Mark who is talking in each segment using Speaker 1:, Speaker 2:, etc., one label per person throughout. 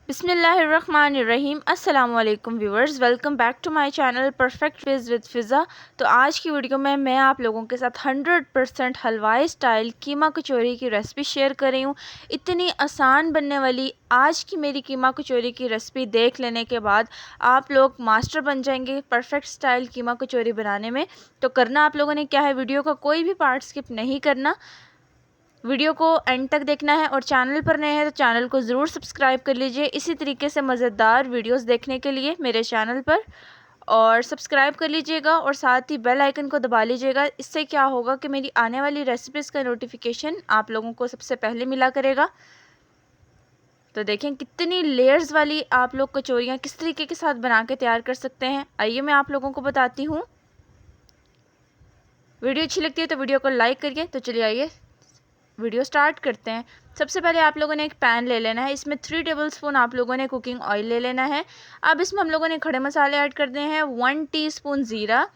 Speaker 1: बिस्मिल्लाहिर्रहमानिर्रहीम। अस्सलाम वालेकुम viewers, welcome back to my channel perfect veg with Fiza. तो आज की वीडियो में मैं आप लोगों के साथ 100% हलवाई स्टाइल कीमा कचौरी की रेसिपी शेयर कर रही हूँ। इतनी आसान बनने वाली आज की मेरी कीमा कचौरी की रेसिपी देख लेने के बाद आप लोग मास्टर बन जाएंगे परफेक्ट स्टाइल कीमा कचौरी बनाने में। तो करना आप लोगों ने क्या है, वीडियो का कोई भी पार्ट स्किप नहीं करना, वीडियो को एंड तक देखना है। और चैनल पर नए हैं तो चैनल को ज़रूर सब्सक्राइब कर लीजिए इसी तरीके से मज़ेदार वीडियोस देखने के लिए मेरे चैनल पर, और सब्सक्राइब कर लीजिएगा और साथ ही बेल आइकन को दबा लीजिएगा। इससे क्या होगा कि मेरी आने वाली रेसिपीज़ का नोटिफिकेशन आप लोगों को सबसे पहले मिला करेगा। तो देखें कितनी लेयर्स वाली आप लोग कचौरियाँ किस तरीके के साथ बना के तैयार कर सकते हैं। आइए मैं आप लोगों को बताती हूँ। वीडियो अच्छी लगती है तो वीडियो को लाइक करिए। तो चलिए आइए वीडियो स्टार्ट करते हैं। सबसे पहले आप लोगों ने एक पैन ले लेना है, इसमें 3 टेबलस्पून आप लोगों ने कुकिंग ऑयल ले लेना है। अब इसमें हम लोगों ने खड़े मसाले ऐड कर दिए हैं, 1 टीस्पून ज़ीरा,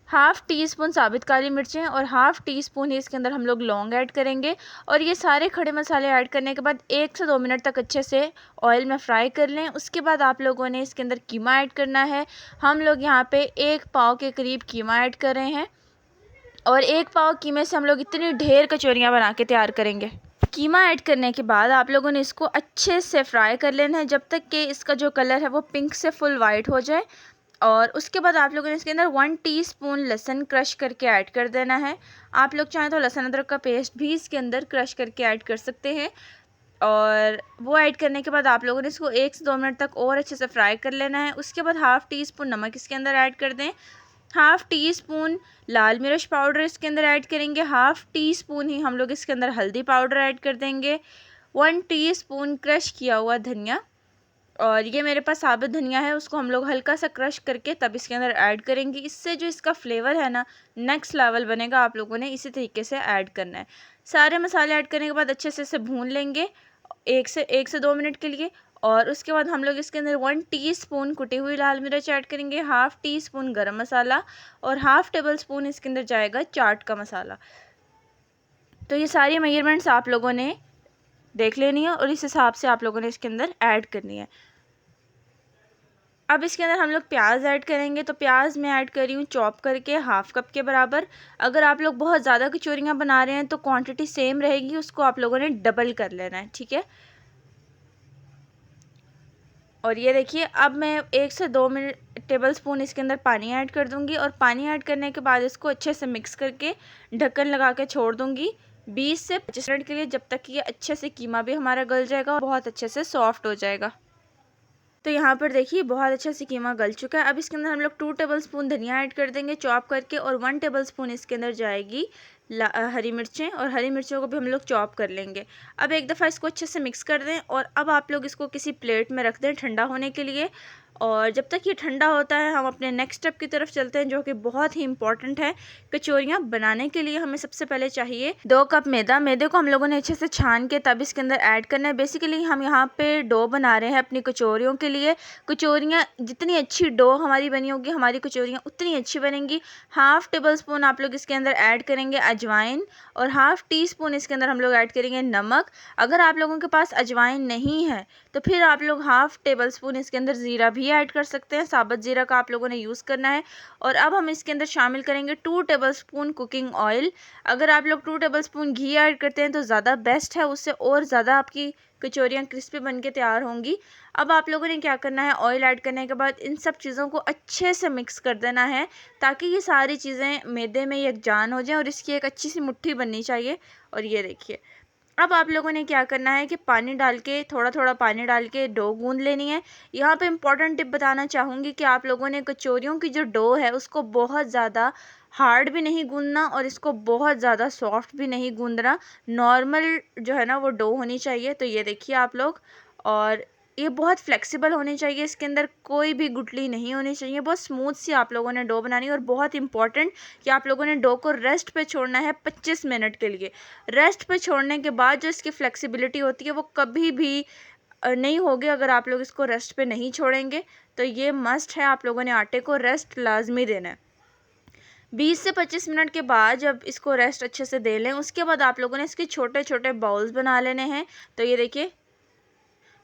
Speaker 1: हाफ़ टी स्पून साबित काली मिर्चें और हाफ़ टी स्पून ही इसके अंदर हम लोग लौंग ऐड करेंगे। और ये सारे खड़े मसाले ऐड करने के बाद 1 से 2 मिनट तक अच्छे से ऑयल में फ्राई कर लें। उसके बाद आप लोगों ने इसके अंदर कीमा ऐड करना है। हम लोग यहाँ पे 1 पाव के करीब कीमा ऐड कर रहे हैं और 1 पाव कीमे से हम लोग इतनी ढेर कचौरियाँ बना के तैयार करेंगे। कीमा ऐड करने के बाद आप लोगों ने इसको अच्छे से फ्राई कर लेना है जब तक कि इसका जो कलर है वो पिंक से फुल वाइट हो जाए। और उसके बाद आप लोगों ने इसके अंदर 1 टीस्पून लहसुन क्रश करके ऐड कर देना है। आप लोग चाहें तो लहसुन अदरक का पेस्ट भी इसके अंदर क्रश करके ऐड कर सकते हैं। और वो ऐड करने के बाद आप लोगों ने इसको 1 से 2 मिनट तक और अच्छे से फ्राई कर लेना है। उसके बाद हाफ़ टी स्पून नमक इसके अंदर ऐड कर दें, हाफ़ टी स्पून लाल मिर्च पाउडर इसके अंदर ऐड करेंगे, हाफ़ टी स्पून ही हम लोग इसके अंदर हल्दी पाउडर ऐड कर देंगे, 1 टीस्पून क्रश किया हुआ धनिया, और ये मेरे पास साबुत धनिया है, उसको हम लोग हल्का सा क्रश करके तब इसके अंदर ऐड करेंगे। इससे जो इसका फ्लेवर है ना, नेक्स्ट लेवल बनेगा। आप लोगों ने इसी तरीके से ऐड करना है। सारे मसाले ऐड करने के बाद अच्छे से इसे भून लेंगे 1 से 2 मिनट के लिए। और उसके बाद हम लोग इसके अंदर 1 टीस्पून कुटी हुई लाल मिर्च ऐड करेंगे, हाफ़ टी स्पून गरम मसाला और हाफ़ टेबल स्पून इसके अंदर जाएगा चाट का मसाला। तो ये सारी मेजरमेंट्स आप लोगों ने देख लेनी है और इस हिसाब से आप लोगों ने इसके अंदर ऐड करनी है। अब इसके अंदर हम लोग प्याज ऐड करेंगे। तो प्याज मैं ऐड कर रही हूँ चॉप करके हाफ़ कप के बराबर। अगर आप लोग बहुत ज़्यादा कचौरियाँ बना रहे हैं तो क्वांटिटी सेम रहेगी, उसको आप लोगों ने डबल कर लेना है, ठीक है। और ये देखिए अब मैं 1 से 2 टेबल स्पून इसके अंदर पानी ऐड कर दूंगी और पानी ऐड करने के बाद इसको अच्छे से मिक्स करके ढक्कन लगा के छोड़ दूंगी 20 से 25 मिनट के लिए, जब तक कि ये अच्छे से कीमा भी हमारा गल जाएगा और बहुत अच्छे से सॉफ्ट हो जाएगा। तो यहाँ पर देखिए बहुत अच्छा से कीमा गल चुका है। अब इसके अंदर हम लोग 2 टेबल स्पून धनिया ऐड कर देंगे चॉप करके और 1 टेबल स्पून इसके अंदर जाएगी हरी मिर्चें, और हरी मिर्चों को भी हम लोग चॉप कर लेंगे। अब एक दफ़ा इसको अच्छे से मिक्स कर दें और अब आप लोग इसको किसी प्लेट में रख दें ठंडा होने के लिए। और जब तक ये ठंडा होता है हम अपने नेक्स्ट स्टेप की तरफ चलते हैं, जो कि बहुत ही इंपॉर्टेंट है। कचौरियाँ बनाने के लिए हमें सबसे पहले चाहिए 2 कप मैदा। मैदे को हम लोगों ने अच्छे से छान के तब इसके अंदर ऐड करना है। बेसिकली हम यहाँ पे डो बना रहे हैं अपनी कचौरियों के लिए। कचौरियाँ जितनी अच्छी डो हमारी बनी होगी, हमारी कचौरियाँ उतनी अच्छी बनेंगी। हाफ़ टेबल स्पून आप लोग इसके अंदर ऐड करेंगे अजवाइन और हाफ़ टी स्पून इसके अंदर हम लोग ऐड करेंगे नमक। अगर आप लोगों के पास अजवाइन नहीं है तो फिर आप लोग हाफ़ टेबल स्पून इसके अंदर ज़ीरा भी ऐड कर सकते हैं, साबुत ज़ीरा का आप लोगों ने यूज़ करना है। और अब हम इसके अंदर शामिल करेंगे 2 टेबल स्पून कुकिंग ऑयल। अगर आप लोग 2 टेबल स्पून घी ऐड करते हैं तो ज़्यादा बेस्ट है, उससे और ज़्यादा आपकी कचौरियाँ क्रिस्पी बन के तैयार होंगी। अब आप लोगों ने क्या करना है, ऑयल ऐड करने के बाद इन सब चीज़ों को अच्छे से मिक्स कर देना है ताकि ये सारी चीज़ें मैदे में यकजान हो जाएं और इसकी एक अच्छी सी मुट्ठी बननी चाहिए। और ये देखिए अब आप लोगों ने क्या करना है कि पानी डाल के थोड़ा थोड़ा पानी डाल के डो गूंद लेनी है। यहाँ पे इम्पॉर्टेंट टिप बताना चाहूँगी कि आप लोगों ने कचौरियों की जो डो है उसको बहुत ज़्यादा हार्ड भी नहीं गूंदना और इसको बहुत ज़्यादा सॉफ्ट भी नहीं गूंदना, नॉर्मल जो है ना वो डो होनी चाहिए। तो ये देखिए आप लोग, और ये बहुत फ्लेक्सिबल होनी चाहिए, इसके अंदर कोई भी गुठली नहीं होनी चाहिए, बहुत स्मूथ सी आप लोगों ने डो बनानी है। और बहुत इंपॉर्टेंट कि आप लोगों ने डो को रेस्ट पे छोड़ना है 25 मिनट के लिए। रेस्ट पे छोड़ने के बाद जो इसकी फ्लेक्सिबिलिटी होती है वो कभी भी नहीं होगी अगर आप लोग इसको रेस्ट पे नहीं छोड़ेंगे। तो ये मस्ट है, आप लोगों ने आटे को रेस्ट लाजमी देना है। 20 से 25 मिनट के बाद जब इसको रेस्ट अच्छे से दे लें उसके बाद आप लोगों ने इसके छोटे छोटे बाउल्स बना लेने हैं। तो ये देखिए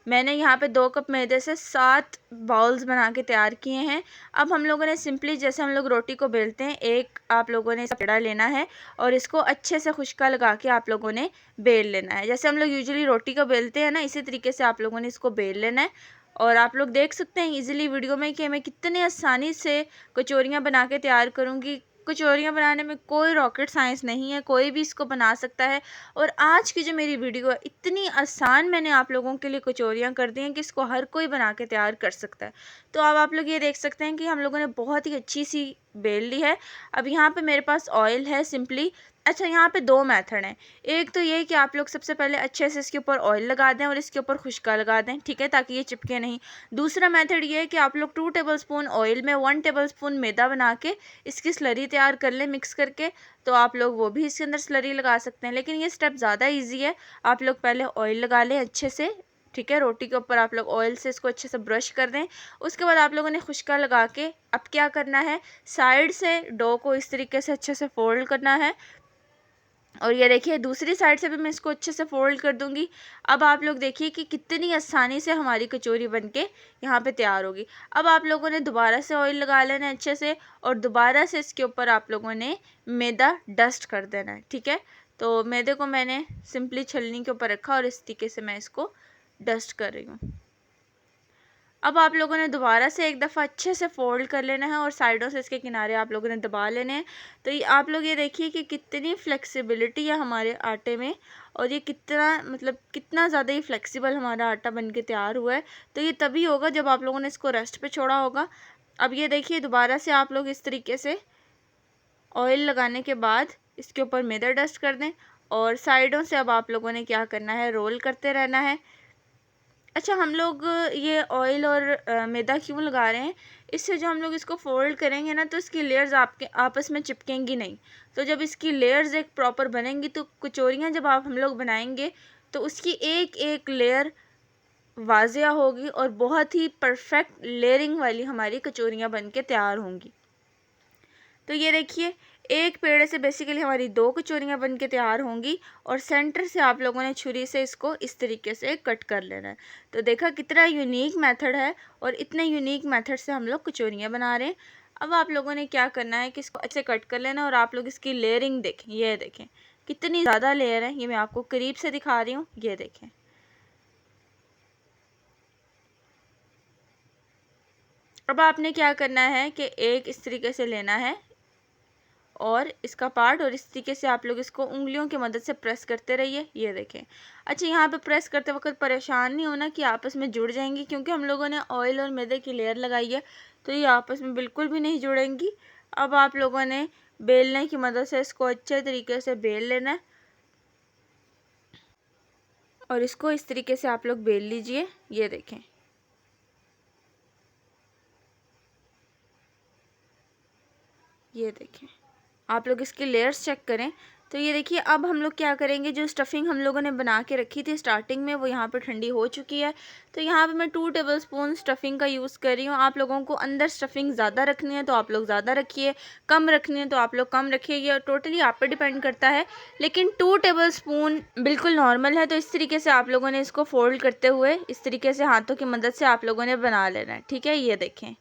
Speaker 1: मैंने यहाँ पे 2 कप मैदे से 7 बाउल्स बना के तैयार किए हैं। अब हम लोगों ने सिंपली जैसे हम लोग रोटी को बेलते हैं, एक आप लोगों ने पेड़ा लेना है और इसको अच्छे से खुशका लगा के आप लोगों ने बेल लेना है। जैसे हम लोग यूजुअली रोटी को बेलते हैं ना, इसी तरीके से आप लोगों ने इसको बेल लेना है। और आप लोग देख सकते हैं इजीली वीडियो में कि मैं कितने आसानी से कचौरियाँ बना के तैयार करूँगी। कचौरियाँ बनाने में कोई रॉकेट साइंस नहीं है, कोई भी इसको बना सकता है। और आज की जो मेरी वीडियो है, इतनी आसान मैंने आप लोगों के लिए कचौरियाँ कर दी हैं कि इसको हर कोई बना के तैयार कर सकता है। तो अब आप लोग ये देख सकते हैं कि हम लोगों ने बहुत ही अच्छी सी बेल ली है। अब यहाँ पे मेरे पास ऑयल है सिंपली। अच्छा, यहाँ पे 2 मेथड हैं। एक तो ये कि आप लोग सबसे पहले अच्छे से इसके ऊपर ऑयल लगा दें और इसके ऊपर खुशका लगा दें, ठीक है, ताकि ये चिपके नहीं। दूसरा मेथड ये है कि आप लोग 2 टेबलस्पून ऑयल में 1 टेबलस्पून मैदा बना के इसकी स्लरी तैयार कर लें मिक्स करके। तो आप लोग वो भी इसके अंदर स्लरी लगा सकते हैं, लेकिन ये स्टेप ज़्यादा ईजी है। आप लोग पहले ऑयल लगा लें अच्छे से, ठीक है, रोटी के ऊपर आप लोग ऑयल से इसको अच्छे से ब्रश कर दें। उसके बाद आप लोगों ने खुशका लगा के अब क्या करना है, साइड से डो को इस तरीके से अच्छे से फोल्ड करना है। और ये देखिए दूसरी साइड से भी मैं इसको अच्छे से फोल्ड कर दूंगी। अब आप लोग देखिए कि कितनी आसानी से हमारी कचौरी बनके यहाँ पे तैयार होगी। अब आप लोगों ने दोबारा से ऑयल लगा लेना है अच्छे से और दोबारा से इसके ऊपर आप लोगों ने मैदा डस्ट कर देना है, ठीक है। तो मैदे को मैंने सिंपली छलनी के ऊपर रखा और इस तरीके से मैं इसको डस्ट कर रही हूँ। अब आप लोगों ने दोबारा से एक दफ़ा अच्छे से फोल्ड कर लेना है और साइडों से इसके किनारे आप लोगों ने दबा लेने हैं। तो ये आप लोग ये देखिए कि कितनी फ्लेक्सिबिलिटी है हमारे आटे में और ये कितना मतलब कितना ज़्यादा ही फ्लेक्सिबल हमारा आटा बन के तैयार हुआ है। तो ये तभी होगा जब आप लोगों ने इसको रेस्ट पे छोड़ा होगा। अब ये देखिए दोबारा से आप लोग इस तरीके से ऑयल लगाने के बाद इसके ऊपर मैदा डस्ट कर दें और साइडों से अब आप लोगों ने क्या करना है, रोल करते रहना है। अच्छा, हम लोग ये ऑयल और मैदा क्यों लगा रहे हैं, इससे जो हम लोग इसको फोल्ड करेंगे ना तो इसकी लेयर्स आपके आपस में चिपकेंगी नहीं। तो जब इसकी लेयर्स एक प्रॉपर बनेंगी तो कचौरियाँ जब आप हम लोग बनाएंगे तो उसकी एक एक लेयर वाजिया होगी और बहुत ही परफेक्ट लेयरिंग वाली हमारी कचौरियाँ बन के तैयार होंगी। तो ये देखिए एक पेड़े से बेसिकली हमारी 2 कचौरियाँ बन के तैयार होंगी और सेंटर से आप लोगों ने छुरी से इसको इस तरीके से कट कर लेना है। तो देखा कितना यूनिक मेथड है और इतने यूनिक मेथड से हम लोग कचौरियाँ बना रहे हैं। अब आप लोगों ने क्या करना है कि इसको अच्छे कट कर लेना और आप लोग इसकी लेयरिंग देखें, ये देखें कितनी ज़्यादा लेयर है। ये मैं आपको करीब से दिखा रही हूँ, ये देखें। अब आपने क्या करना है कि एक इस तरीके से लेना है और इसका पार्ट और इस तरीके से आप लोग इसको उंगलियों की मदद से प्रेस करते रहिए, ये देखें। अच्छा, यहाँ पे प्रेस करते वक्त परेशान नहीं होना कि आपस में जुड़ जाएंगी, क्योंकि हम लोगों ने ऑयल और मैदे की लेयर लगाई है तो ये आपस में बिल्कुल भी नहीं जुड़ेंगी। अब आप लोगों ने बेलने की मदद से इसको अच्छे तरीके से बेल लेना है और इसको इस तरीके से आप लोग बेल लीजिए, ये देखें। ये देखें, आप लोग इसकी लेयर्स चेक करें। तो ये देखिए अब हम लोग क्या करेंगे, जो स्टफिंग हम लोगों ने बना के रखी थी स्टार्टिंग में वो यहाँ पर ठंडी हो चुकी है। तो यहाँ पे मैं 2 टेबलस्पून स्टफिंग का यूज़ कर रही हूँ। आप लोगों को अंदर स्टफिंग ज़्यादा रखनी है तो आप लोग ज़्यादा रखिए, कम रखनी है तो आप लोग कम रखिए, ये टोटली आप पर डिपेंड करता है। लेकिन 2 टेबलस्पून बिल्कुल नॉर्मल है। तो इस तरीके से आप लोगों ने इसको फोल्ड करते हुए इस तरीके से हाथों की मदद से आप लोगों ने बना लेना है, ठीक है, ये देखें।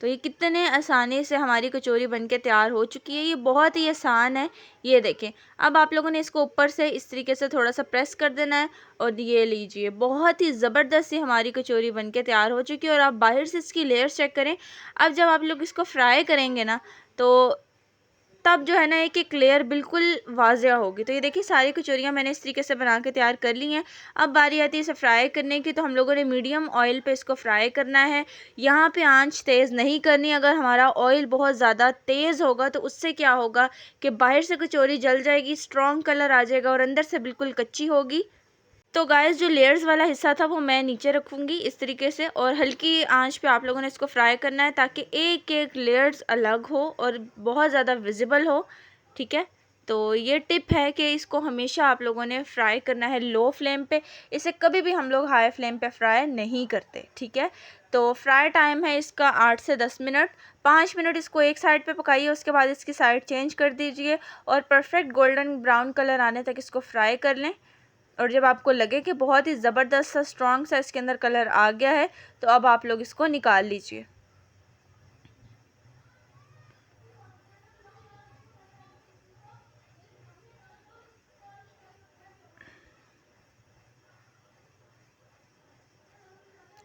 Speaker 1: तो ये कितने आसानी से हमारी कचौरी बनके तैयार हो चुकी है, ये बहुत ही आसान है, ये देखें। अब आप लोगों ने इसको ऊपर से इस तरीके से थोड़ा सा प्रेस कर देना है और ये लीजिए बहुत ही ज़बरदस्त सी हमारी कचौरी बनके तैयार हो चुकी है। और आप बाहर से इसकी लेयर्स चेक करें। अब जब आप लोग इसको फ्राई करेंगे ना तो तब जो है ना एक एक लेयर बिल्कुल वाजिया होगी। तो ये देखिए सारी कचौरियाँ मैंने इस तरीके से बना के तैयार कर ली हैं। अब बारी आती है इसे फ्राई करने की। तो हम लोगों ने मीडियम ऑयल पे इसको फ्राई करना है। यहाँ पे आंच तेज़ नहीं करनी। अगर हमारा ऑयल बहुत ज़्यादा तेज़ होगा तो उससे क्या होगा कि बाहर से कचौरी जल जाएगी, स्ट्रॉन्ग कलर आ जाएगा और अंदर से बिल्कुल कच्ची होगी। तो गाइस जो लेयर्स वाला हिस्सा था वो मैं नीचे रखूँगी इस तरीके से और हल्की आंच पे आप लोगों ने इसको फ्राई करना है ताकि एक एक लेयर्स अलग हो और बहुत ज़्यादा विजिबल हो, ठीक है। तो ये टिप है कि इसको हमेशा आप लोगों ने फ्राई करना है लो फ्लेम पे। इसे कभी भी हम लोग हाई फ्लेम पे फ्राई नहीं करते, ठीक है। तो फ्राई टाइम है इसका 8 से 10 मिनट। 5 मिनट इसको एक साइड पे पकाइए, उसके बाद इसकी साइड चेंज कर दीजिए और परफेक्ट गोल्डन ब्राउन कलर आने तक इसको फ्राई कर लें। और जब आपको लगे कि बहुत ही ज़बरदस्त सा स्ट्रॉन्ग सा इसके अंदर कलर आ गया है तो अब आप लोग इसको निकाल लीजिए।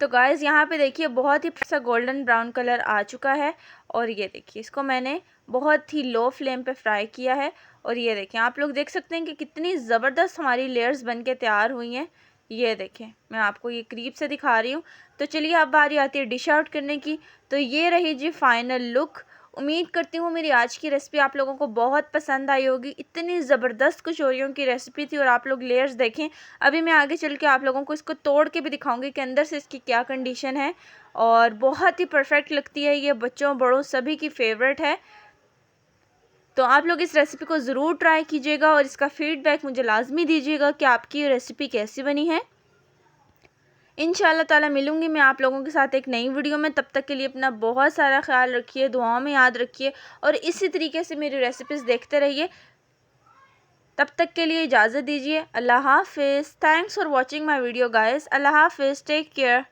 Speaker 1: तो गाइस यहाँ पे देखिए बहुत ही सा गोल्डन ब्राउन कलर आ चुका है और ये देखिए इसको मैंने बहुत ही लो फ्लेम पे फ्राई किया है और ये देखें आप लोग देख सकते हैं कि कितनी ज़बरदस्त हमारी लेयर्स बन के तैयार हुई हैं। ये देखें मैं आपको ये करीब से दिखा रही हूँ। तो चलिए अब बारी आती है डिश आउट करने की। तो ये रही जी फाइनल लुक। उम्मीद करती हूँ मेरी आज की रेसिपी आप लोगों को बहुत पसंद आई होगी। इतनी ज़बरदस्त कचौरियों की रेसिपी थी और आप लोग लेयर्स देखें। अभी मैं आगे चल के आप लोगों को इसको तोड़ के भी दिखाऊंगी कि अंदर से इसकी क्या कंडीशन है और बहुत ही परफेक्ट लगती है। ये बच्चों बड़ों सभी की फेवरेट है। तो आप लोग इस रेसिपी को ज़रूर ट्राई कीजिएगा और इसका फीडबैक मुझे लाजमी दीजिएगा कि आपकी ये रेसिपी कैसी बनी है। इंशाल्लाह ताला मिलूंगी मैं आप लोगों के साथ एक नई वीडियो में। तब तक के लिए अपना बहुत सारा ख्याल रखिए, दुआओं में याद रखिए और इसी तरीके से मेरी रेसिपीज़ देखते रहिए। तब तक के लिए इजाज़त दीजिए। अल्लाह हाफिज़। Thanks for watching my video guys. अल्लाह हाफिज़। Take care.